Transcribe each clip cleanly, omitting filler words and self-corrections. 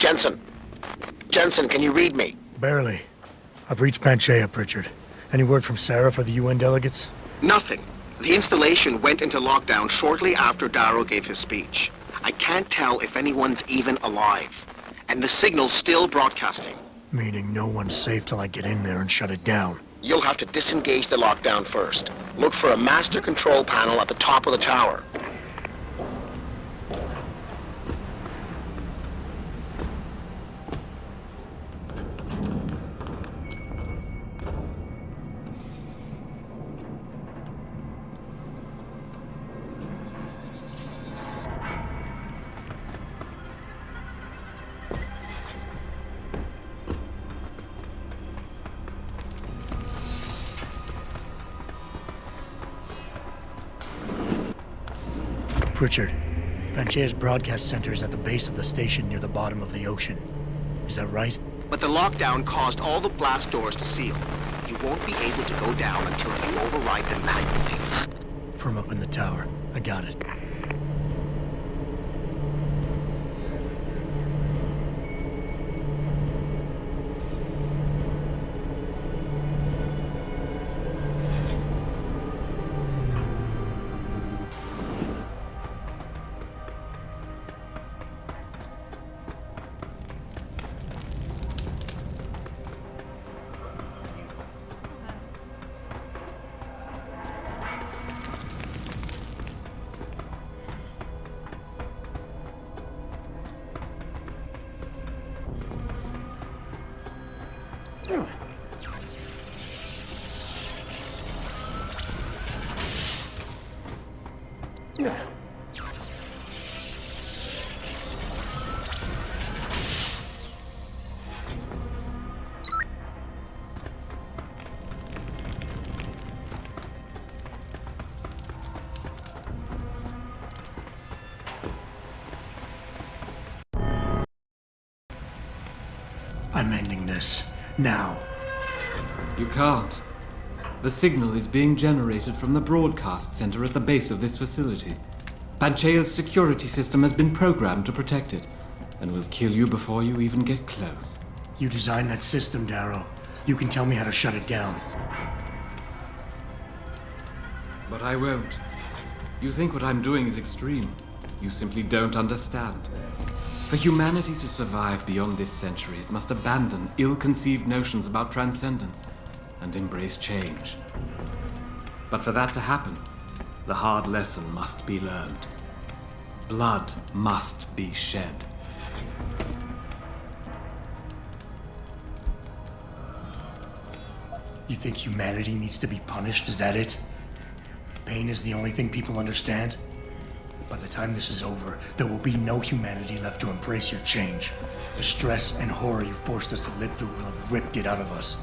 Jensen! Jensen, can you read me? Barely. I've reached Panchea, Pritchard. Any word from Sarah for the UN delegates? Nothing. The installation went into lockdown shortly after Darrow gave his speech. I can't tell if anyone's even alive. And the signal's still broadcasting. Meaning no one's safe till I get in there and shut it down. You'll have to disengage the lockdown first. Look for a master control panel at the top of the tower. Pritchard, Panchea's broadcast center is at the base of the station near the bottom of the ocean. Is that right? But the lockdown caused all the blast doors to seal. You won't be able to go down until you override them manually. From up in the tower. I got it. I'm ending this. Now. You can't. The signal is being generated from the broadcast center at the base of this facility. Panchea's security system has been programmed to protect it, and will kill you before you even get close. You designed that system, Darrow. You can tell me how to shut it down. But I won't. You think what I'm doing is extreme. You simply don't understand. For humanity to survive beyond this century, it must abandon ill-conceived notions about transcendence and embrace change. But for that to happen, the hard lesson must be learned. Blood must be shed. You think humanity needs to be punished? Is that it? Pain is the only thing people understand? By the time this is over, there will be no humanity left to embrace your change. The stress and horror you forced us to live through will have ripped it out of us.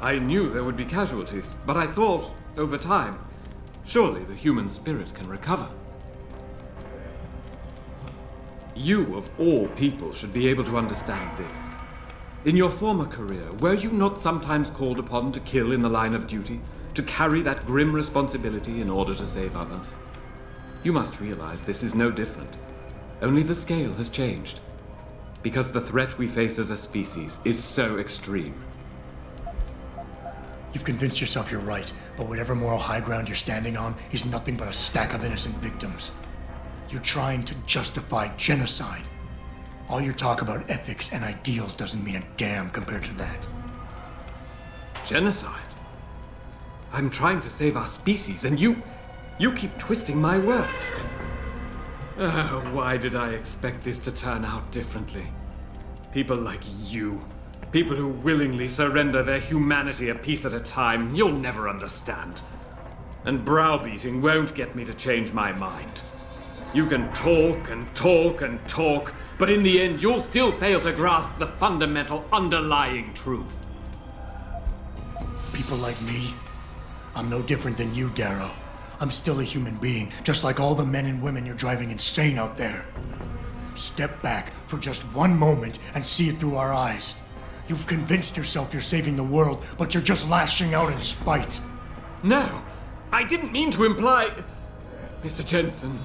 I knew there would be casualties, but I thought, over time, surely the human spirit can recover. You, of all people, should be able to understand this. In your former career, were you not sometimes called upon to kill in the line of duty? To carry that grim responsibility in order to save others? You must realize this is no different. Only the scale has changed. Because the threat we face as a species is so extreme. You've convinced yourself you're right, but whatever moral high ground you're standing on is nothing but a stack of innocent victims. You're trying to justify genocide. All your talk about ethics and ideals doesn't mean a damn compared to that. Genocide? I'm trying to save our species, and you keep twisting my words. Why did I expect this to turn out differently? People like you, people who willingly surrender their humanity a piece at a time, you'll never understand. And browbeating won't get me to change my mind. You can talk and talk and talk, but in the end you'll still fail to grasp the fundamental underlying truth. People like me? I'm no different than you, Darrow. I'm still a human being, just like all the men and women you're driving insane out there. Step back for just one moment and see it through our eyes. You've convinced yourself you're saving the world, but you're just lashing out in spite. No, I didn't mean to imply... Mr. Jensen,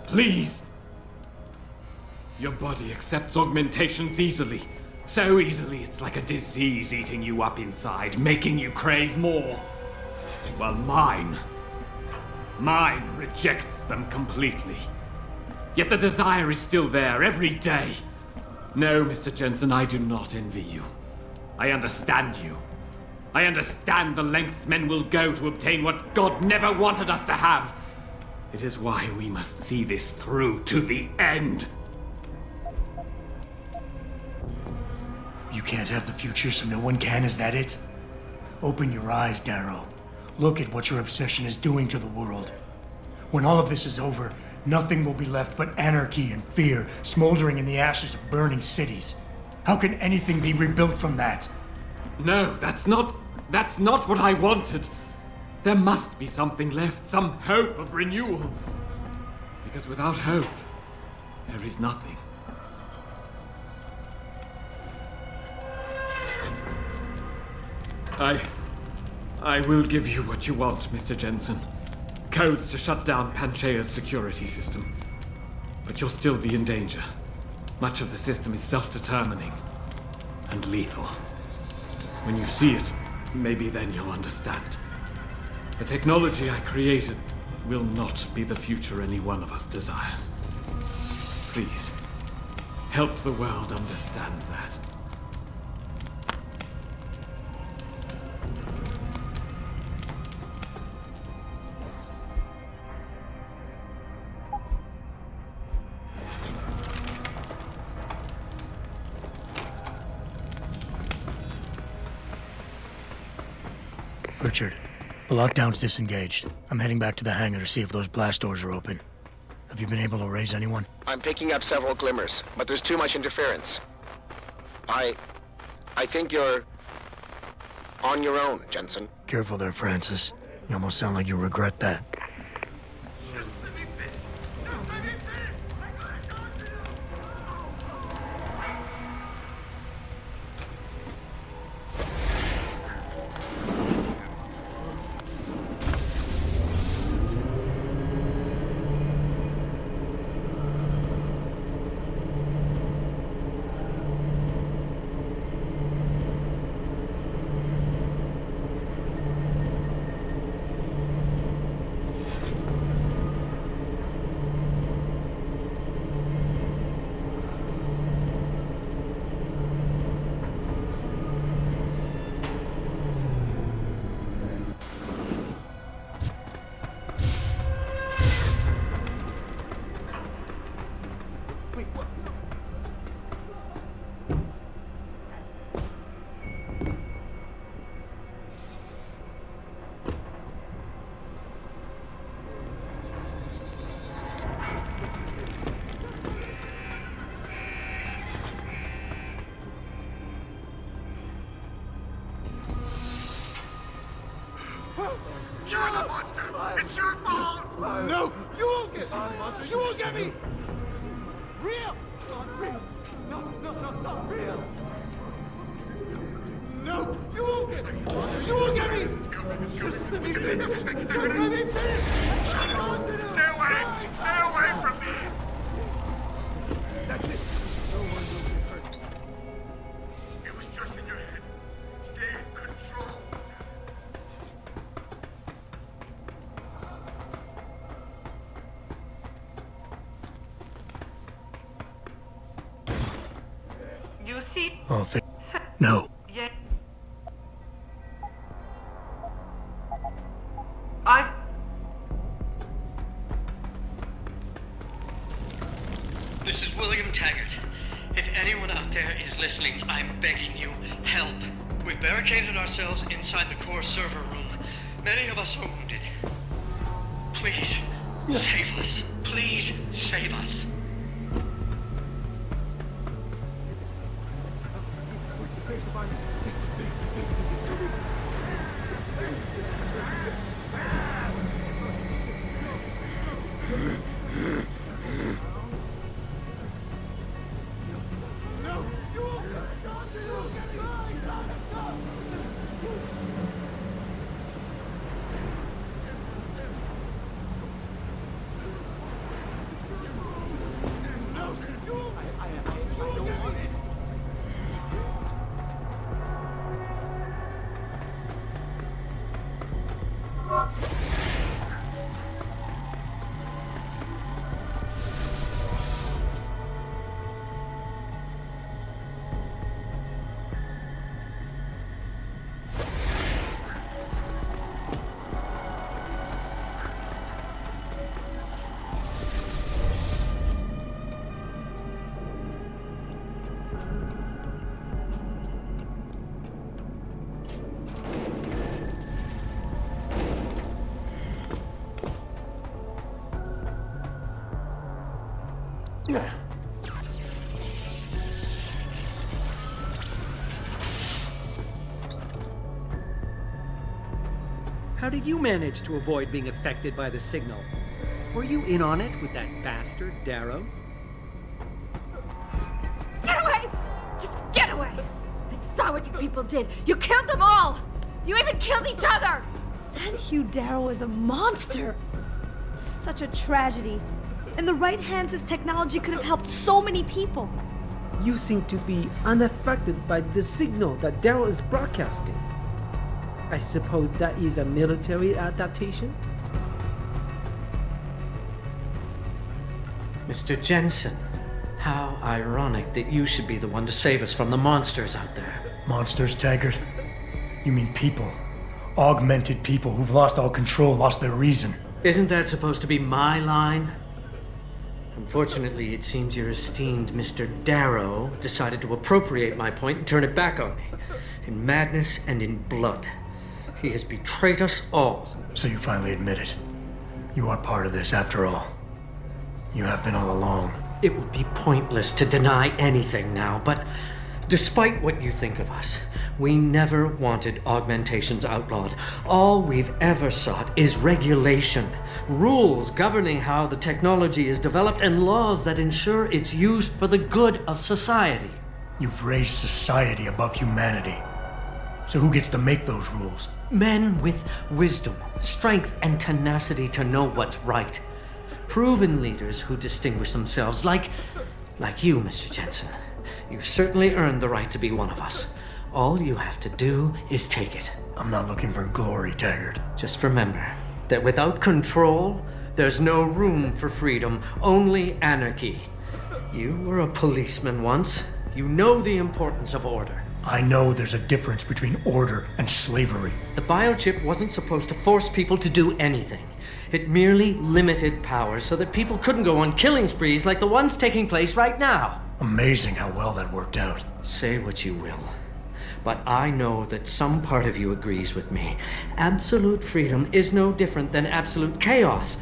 please. Your body accepts augmentations easily. So easily, it's like a disease eating you up inside, making you crave more. While mine rejects them completely. Yet the desire is still there every day. No, Mr. Jensen, I do not envy you. I understand you. I understand the lengths men will go to obtain what God never wanted us to have. It is why we must see this through to the end. You can't have the future, so no one can, is that it? Open your eyes, Darrow. Look at what your obsession is doing to the world. When all of this is over, nothing will be left but anarchy and fear, smoldering in the ashes of burning cities. How can anything be rebuilt from that? No, that's not what I wanted. There must be something left, some hope of renewal. Because without hope, there is nothing. I will give you what you want, Mr. Jensen. Codes to shut down Panchaea's security system. But you'll still be in danger. Much of the system is self-determining and lethal. When you see it, maybe then you'll understand. The technology I created will not be the future any one of us desires. Please, help the world understand that. Richard, the lockdown's disengaged. I'm heading back to the hangar to see if those blast doors are open. Have you been able to raise anyone? I'm picking up several glimmers, but there's too much interference. I think you're on your own, Jensen. Careful there, Francis. You almost sound like you regret that. You're the monster! It's your fault! No! You won't get me, monster! You won't get me! Real! Real! No, real! No! You won't get me, monster! You won't get me! Just let me finish! Just let me finish! Shut up! Stay away! Stay away from me! That's it! No one will be hurt. It was just in your head. Stay in control. You see? Oh, no. Yeah. This is William Taggart. If anyone out there is listening, I'm begging you, help. We've barricaded ourselves inside the core server room. Many of us are wounded. Please, save us. Please, save us. How did you manage to avoid being affected by the signal? Were you in on it with that bastard, Darrow? Get away! Just get away! I saw what you people did. You killed them all! You even killed each other! That Hugh Darrow is a monster. Such a tragedy. In the right hands, this technology could have helped so many people. You seem to be unaffected by the signal that Darrow is broadcasting. I suppose that is a military adaptation? Mr. Jensen, how ironic that you should be the one to save us from the monsters out there. Monsters, Taggart? You mean people. Augmented people who've lost all control, lost their reason. Isn't that supposed to be my line? Unfortunately, it seems your esteemed Mr. Darrow decided to appropriate my point and turn it back on me. In madness and in blood. He has betrayed us all. So you finally admit it. You are part of this, after all. You have been all along. It would be pointless to deny anything now, but despite what you think of us, we never wanted augmentations outlawed. All we've ever sought is regulation, rules governing how the technology is developed, and laws that ensure its use for the good of society. You've raised society above humanity. So who gets to make those rules? Men with wisdom, strength, and tenacity to know what's right. Proven leaders who distinguish themselves like you, Mr. Jensen. You've certainly earned the right to be one of us. All you have to do is take it. I'm not looking for glory, Taggart. Just remember that without control, there's no room for freedom, only anarchy. You were a policeman once. You know the importance of order. I know there's a difference between order and slavery. The biochip wasn't supposed to force people to do anything. It merely limited powers so that people couldn't go on killing sprees like the ones taking place right now. Amazing how well that worked out. Say what you will, but I know that some part of you agrees with me. Absolute freedom is no different than absolute chaos.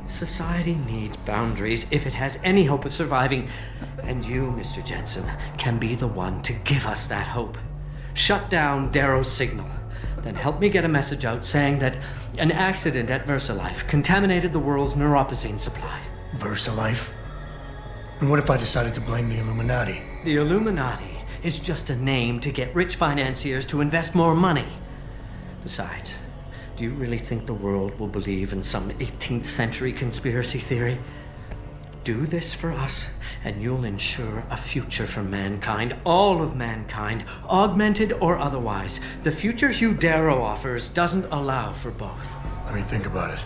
Society needs boundaries if it has any hope of surviving, and you, Mr. Jensen, can be the one to give us that hope. Shut down Darrow's signal, then help me get a message out saying that an accident at VersaLife contaminated the world's neuropozyne supply. VersaLife? And what if I decided to blame the Illuminati? The Illuminati is just a name to get rich financiers to invest more money. Besides, do you really think the world will believe in some 18th century conspiracy theory? Do this for us, and you'll ensure a future for mankind, all of mankind, augmented or otherwise. The future Hugh Darrow offers doesn't allow for both. Let me think about it.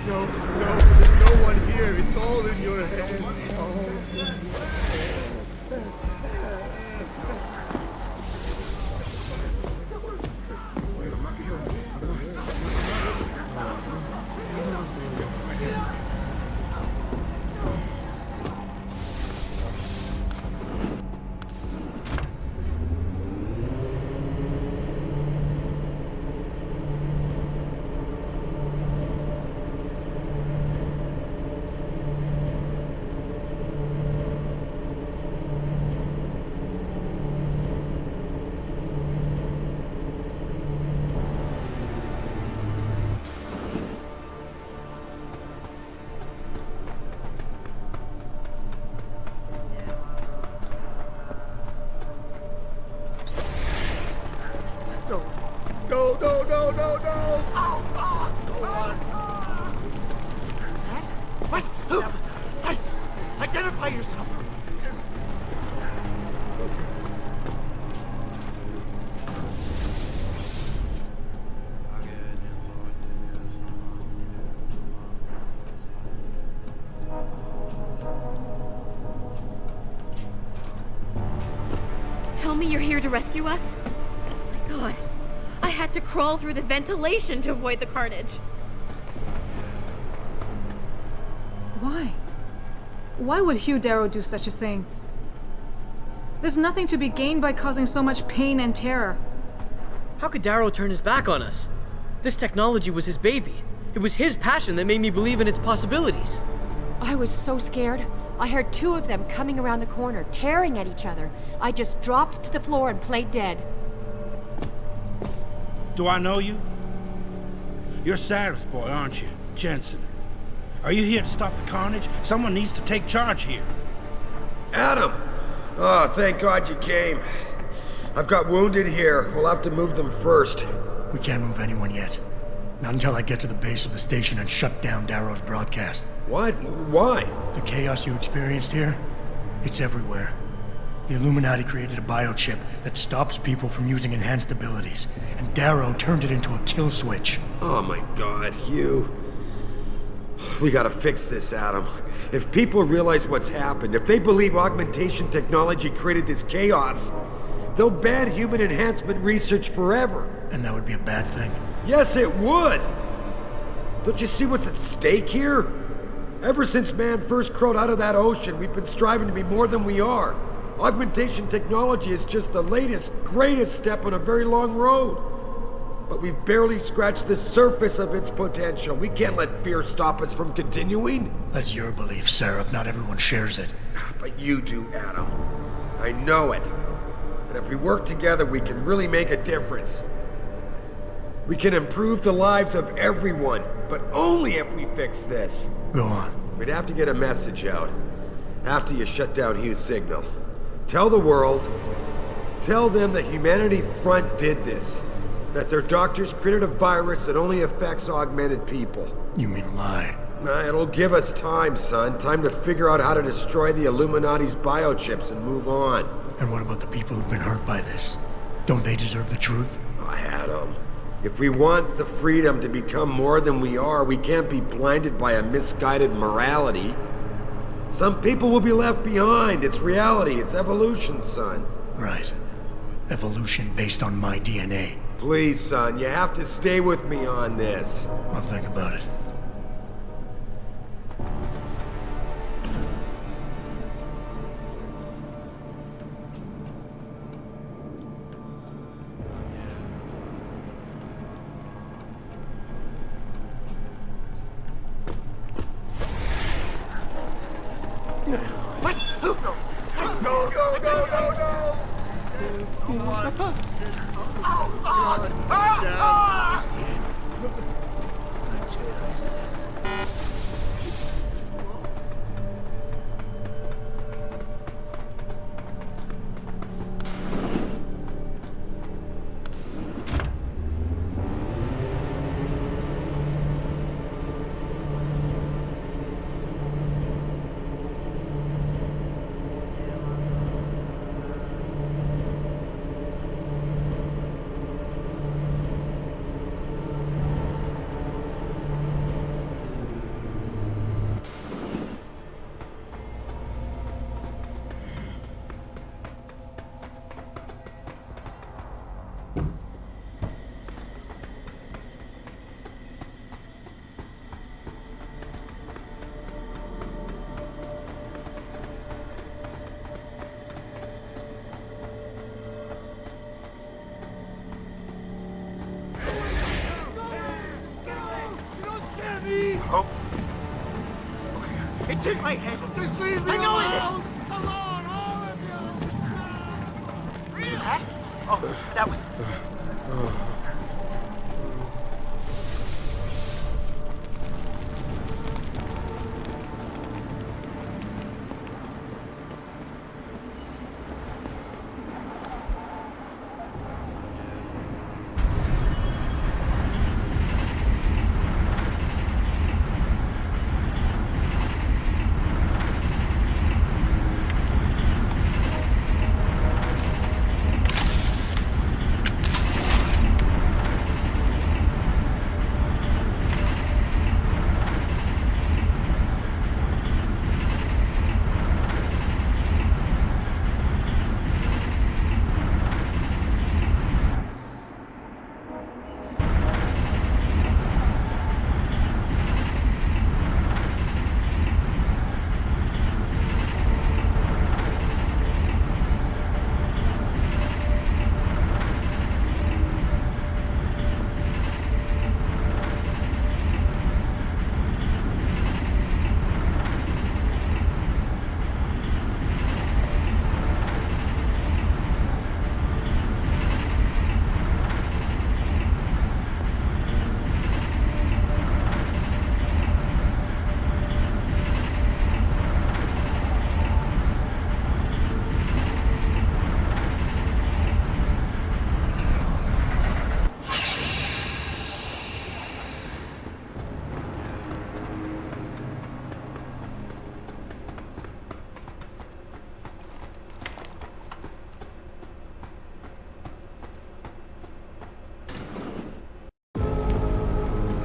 No, there's no one here. It's all in your head. No. Oh, God. Go on. you're here to rescue us? My God, I had to crawl through the ventilation to avoid the carnage. Why? Why would Hugh Darrow do such a thing? There's nothing to be gained by causing so much pain and terror. How could Darrow turn his back on us? This technology was his baby. It was his passion that made me believe in its possibilities. I was so scared. I heard two of them coming around the corner, tearing at each other. I just dropped to the floor and played dead. Do I know you? You're Cyrus boy, aren't you? Jensen. Are you here to stop the carnage? Someone needs to take charge here. Adam! Oh, thank God you came. I've got wounded here. We'll have to move them first. We can't move anyone yet. Not until I get to the base of the station and shut down Darrow's broadcast. What? Why? The chaos you experienced here, it's everywhere. The Illuminati created a biochip that stops people from using enhanced abilities, and Darrow turned it into a kill switch. Oh my God, you... We gotta fix this, Adam. If people realize what's happened, if they believe augmentation technology created this chaos, they'll ban human enhancement research forever. And that would be a bad thing. Yes, it would! Don't you see what's at stake here? Ever since man first crawled out of that ocean, we've been striving to be more than we are. Augmentation technology is just the latest, greatest step on a very long road. But we've barely scratched the surface of its potential. We can't let fear stop us from continuing. That's your belief, Seraph. Not everyone shares it. But you do, Adam. I know it. And if we work together, we can really make a difference. We can improve the lives of everyone, but only if we fix this. Go on. We'd have to get a message out after you shut down Hugh's signal. Tell the world, tell them the Humanity Front did this. That their doctors created a virus that only affects augmented people. You mean lie? It'll give us time, son. Time to figure out how to destroy the Illuminati's biochips and move on. And what about the people who've been hurt by this? Don't they deserve the truth? Adam, if we want the freedom to become more than we are, we can't be blinded by a misguided morality. Some people will be left behind. It's reality. It's evolution, son. Right. Evolution based on my DNA. Please, son, you have to stay with me on this. I'll think about it. What? Go, go, go, go, go, go! Oh. Okay. It's in my head. Just leave me I know alone. it is. Alone, all of you. That? Oh, that was...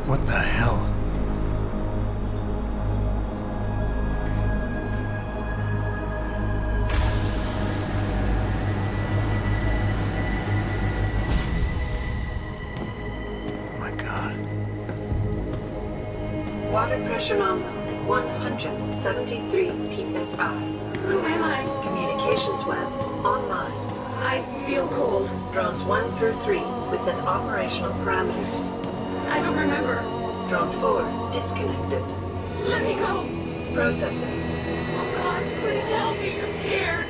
What the hell? Oh my God. Water pressure nominal at 173 psi. Who am I? Communications web online. I feel cold. Drones 1 through 3 within operational parameters. I don't remember. Drone 4 disconnected. Let me go. Processing. Oh God, please help me. I'm scared.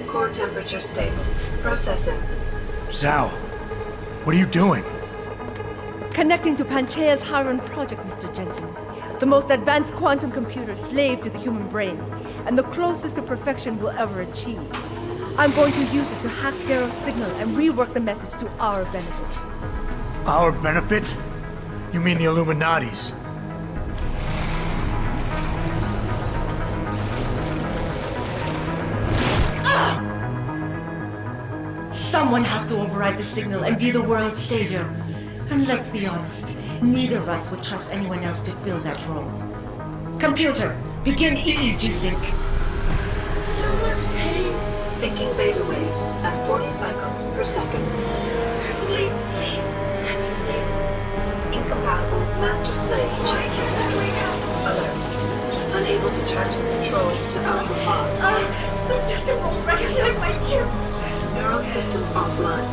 Core temperature stable. Processing. Zhao, what are you doing? Connecting to Panchaea's Haron project, Mr. Jensen. The most advanced quantum computer slave to the human brain, and the closest to perfection we'll ever achieve. I'm going to use it to hack Darrow's signal and rework the message to our benefit. Our benefit? You mean the Illuminati's? Someone has to override the signal and be the world's savior. And let's be honest, neither of us would trust anyone else to fill that role. Computer, begin EEG sync. So much pain. Syncing beta waves at 40 cycles per second. Sleep, please. Let me sleep. Incompatible master-slave chain detected. Alert. Unable to transfer control to Alpha Pod. The system won't recognize my chip. Neural systems offline.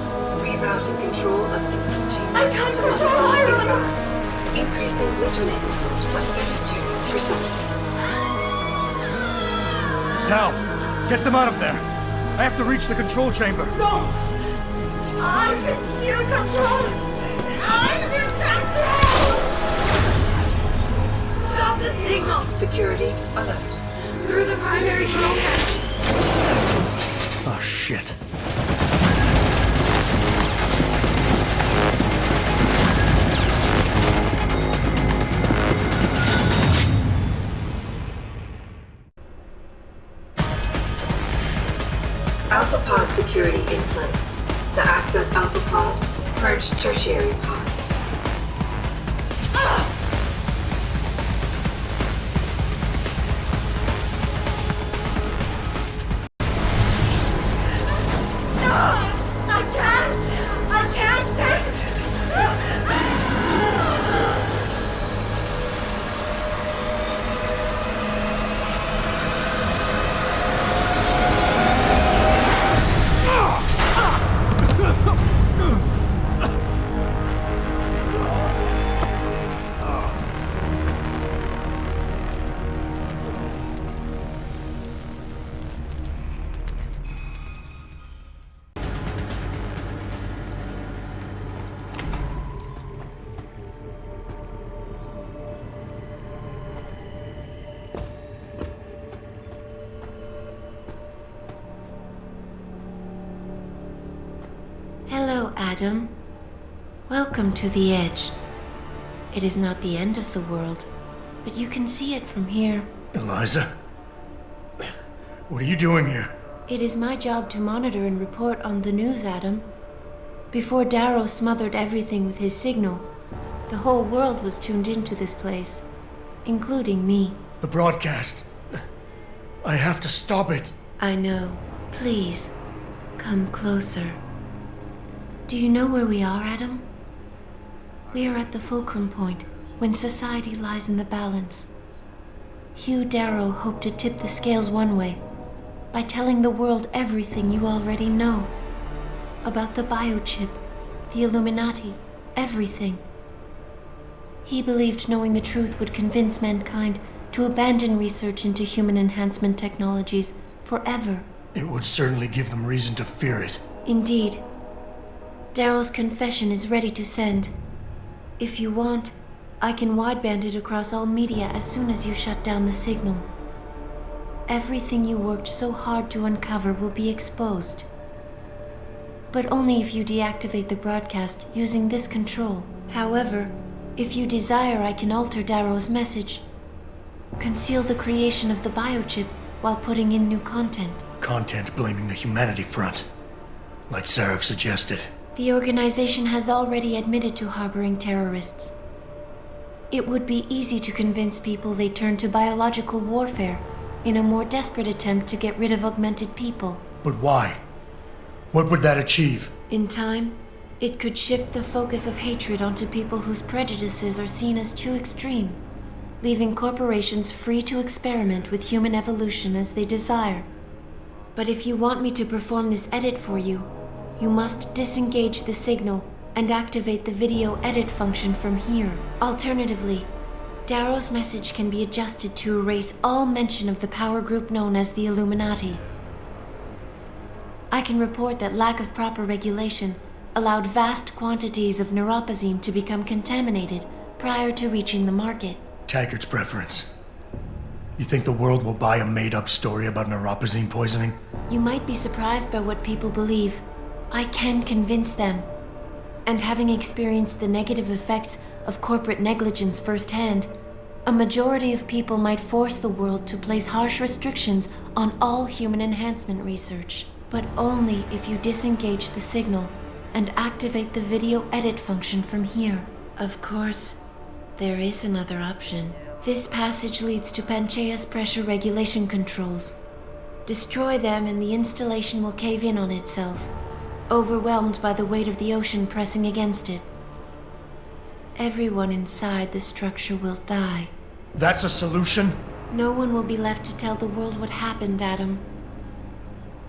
Rerouting control of energy. I can't control Iron! Increasing glitternations by 32%. Zhao, get them out of there. I have to reach the control chamber. No! I can still control it! I'm in control! Stop the signal. Security alert. Through the primary control hatch. Oh, shit. Alpha Pod security in place. To access Alpha Pod, purge tertiary pods. I can't take... Hello, Adam. Welcome to the Edge. It is not the end of the world, but you can see it from here. Eliza? What are you doing here? It is my job to monitor and report on the news, Adam. Before Darrow smothered everything with his signal, the whole world was tuned into this place, including me. The broadcast. I have to stop it. I know. Please, come closer. Do you know where we are, Adam? We are at the fulcrum point, when society lies in the balance. Hugh Darrow hoped to tip the scales one way, by telling the world everything you already know. About the biochip, the Illuminati, everything. He believed knowing the truth would convince mankind to abandon research into human enhancement technologies forever. It would certainly give them reason to fear it. Indeed. Darrow's confession is ready to send. If you want, I can wideband it across all media as soon as you shut down the signal. Everything you worked so hard to uncover will be exposed. But only if you deactivate the broadcast using this control. However, if you desire, I can alter Darrow's message. Conceal the creation of the biochip while putting in new content. Content blaming the Humanity Front, like Sarah suggested. The organization has already admitted to harboring terrorists. It would be easy to convince people they turn to biological warfare in a more desperate attempt to get rid of augmented people. But why? What would that achieve? In time, it could shift the focus of hatred onto people whose prejudices are seen as too extreme, leaving corporations free to experiment with human evolution as they desire. But if you want me to perform this edit for you, you must disengage the signal and activate the video edit function from here. Alternatively, Darrow's message can be adjusted to erase all mention of the power group known as the Illuminati. I can report that lack of proper regulation allowed vast quantities of neuropozyne to become contaminated prior to reaching the market. Taggart's preference. You think the world will buy a made-up story about neuropozyne poisoning? You might be surprised by what people believe. I can convince them. And having experienced the negative effects of corporate negligence firsthand, a majority of people might force the world to place harsh restrictions on all human enhancement research. But only if you disengage the signal and activate the video edit function from here. Of course, there is another option. This passage leads to Panchaea's pressure regulation controls. Destroy them and the installation will cave in on itself, overwhelmed by the weight of the ocean pressing against it. Everyone inside the structure will die. That's a solution? No one will be left to tell the world what happened, Adam.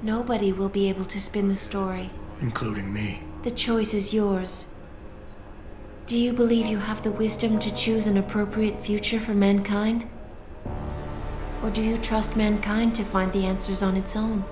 Nobody will be able to spin the story. Including me. The choice is yours. Do you believe you have the wisdom to choose an appropriate future for mankind? Or do you trust mankind to find the answers on its own?